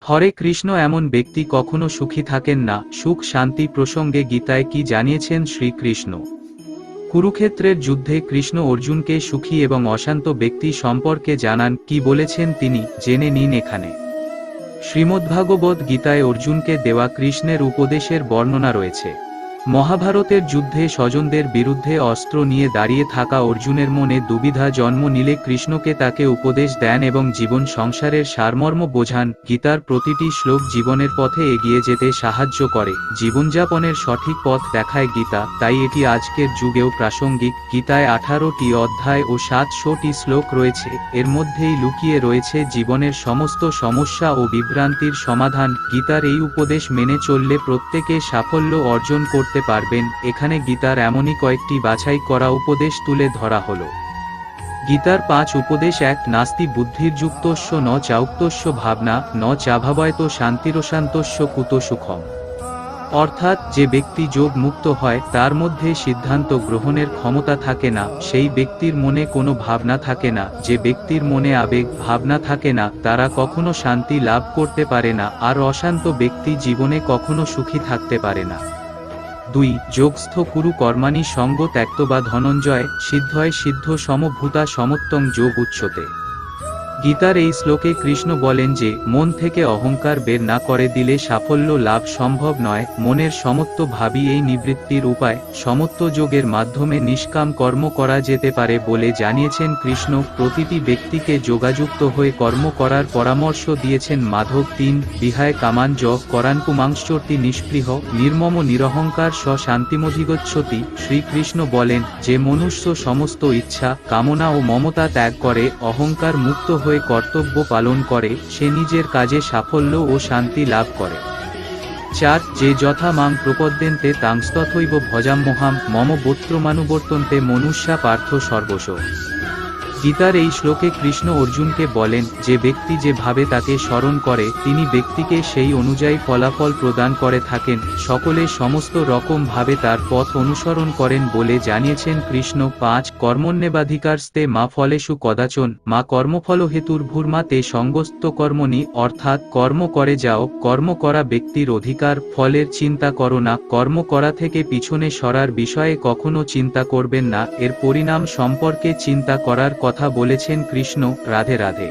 হরে কৃষ্ণ। এমন ব্যক্তি কখনো সুখী থাকেন না। সুখ শান্তি প্রসঙ্গে গীতায় কি জানিয়েছেন শ্রীকৃষ্ণ? কুরুক্ষেত্রের যুদ্ধে কৃষ্ণ অর্জুনকে সুখী এবং অশান্ত ব্যক্তি সম্পর্কে জানান। কি বলেছেন তিনি, জেনে নিন এখানে। শ্রীমদ্ভাগবত গীতায় অর্জুনকে দেওয়া কৃষ্ণের উপদেশের বর্ণনা রয়েছে। মহাভারতের যুদ্ধে স্বজনদের বিরুদ্ধে অস্ত্র নিয়ে দাঁড়িয়ে থাকা অর্জুনের মনে দুবিধা জন্ম নিলে কৃষ্ণকে তাকে উপদেশ দেন এবং জীবন সংসারের সারমর্ম বোঝান। গীতার প্রতিটি শ্লোক জীবনের পথে এগিয়ে যেতে সাহায্য করে, জীবনযাপনের সঠিক পথ দেখায় গীতা, তাই এটি আজকের যুগেও প্রাসঙ্গিক। গীতায় 18টি অধ্যায় ও 700টি শ্লোক রয়েছে, এর মধ্যেই লুকিয়ে রয়েছে জীবনের সমস্ত সমস্যা ও বিভ্রান্তির সমাধান। গীতার এই উপদেশ মেনে চললে প্রত্যেকে সাফল্য অর্জন করতে পারবেন। এখানে গীতার এমনই কয়েকটি বাছাই করা উপদেশ তুলে ধরা হলো। গীতার 5 উপদেশ। 1. নাস্তি বুদ্ধির্যুক্তস্য ন চাউক্তস্য ভাবনা ন চাভাবয়ত শান্তিরশান্তস্য কুত সুখম। অর্থাৎ যে ব্যক্তি যোগ মুক্ত হয় তার মধ্যে সিদ্ধান্ত গ্রহণের ক্ষমতা থাকে না, সেই ব্যক্তির মনে কোনো ভাবনা থাকে না, যে ব্যক্তির মনে আবেগ ভাবনা থাকে না, তারা কখনো শান্তি লাভ করতে পারে না, আর অশান্ত ব্যক্তি জীবনে কখনো সুখী থাকতে পারে না। 2. যোগস্থ কুরু কর্মাণি সঙ্গ ত্যক্তবা ধনঞ্জয় সিদ্ধয় সিদ্ধ সমভূতা সমত্বং যোগ উচ্যতে। গীতার এই শ্লোকে কৃষ্ণ বলেন যে মন থেকে অহংকার বের না করে দিলে সাফল্য লাভ সম্ভব নয়। মনের সমত্ব ভাবই এই নিবৃত্তির উপায়। সমত্ব যোগের মাধ্যমে নিষ্কাম কর্ম করা যেতে পারে বলে জানিয়েছেন কৃষ্ণ। প্রতিটি ব্যক্তিকে যোগাযুক্ত হয়ে কর্ম করার পরামর্শ দিয়েছেন মাধব। 3. বিহায় কামান যোগ করান পুমাংশ্চর্তি নিষ্পৃহ নির্মম নিরহংকার স শান্তিমধিগচ্ছতি। শ্রীকৃষ্ণ বলেন যে মনুষ্য সমস্ত ইচ্ছা কামনা ও মমতা ত্যাগ করে অহংকার মুক্ত হয়ে কর্তব্য পালন করে, সে নিজের কাজে সাফল্য ও শান্তি লাভ করে। 4. যে যথা মাং প্রপদ্যেন্তে তাংস্তথৈব ভজাম্যহাম মম বত্রমানুবর্তন্তে মনুষ্যা পার্থ সর্বস্ব। গীতার এই শ্লোকে কৃষ্ণ অর্জুনকে বলেন যে ব্যক্তি যেভাবে তাকে স্মরণ করে তিনি ব্যক্তিকে সেই অনুযায়ী ফলাফল প্রদান করে থাকেন। সকলে সমস্ত রকম ভাবে তার পথ অনুসরণ করেন বলে জানিয়েছেন কৃষ্ণ। 5. কর্মণ্যেবাধিকারস্তে মা ফলেষু কদাচন মা কর্মফল হেতুর্ভূর্মা তে সঙ্গস্ত কর্মণি। অর্থাৎ কর্ম করে যাও, কর্ম করা ব্যক্তির অধিকার, ফলের চিন্তা করো না, কর্ম করা থেকে পিছনে সরার বিষয়ে কখনো চিন্তা করবেন না, এর পরিণাম সম্পর্কে চিন্তা করার কথা বলেছেন কৃষ্ণ। রাধে রাধে।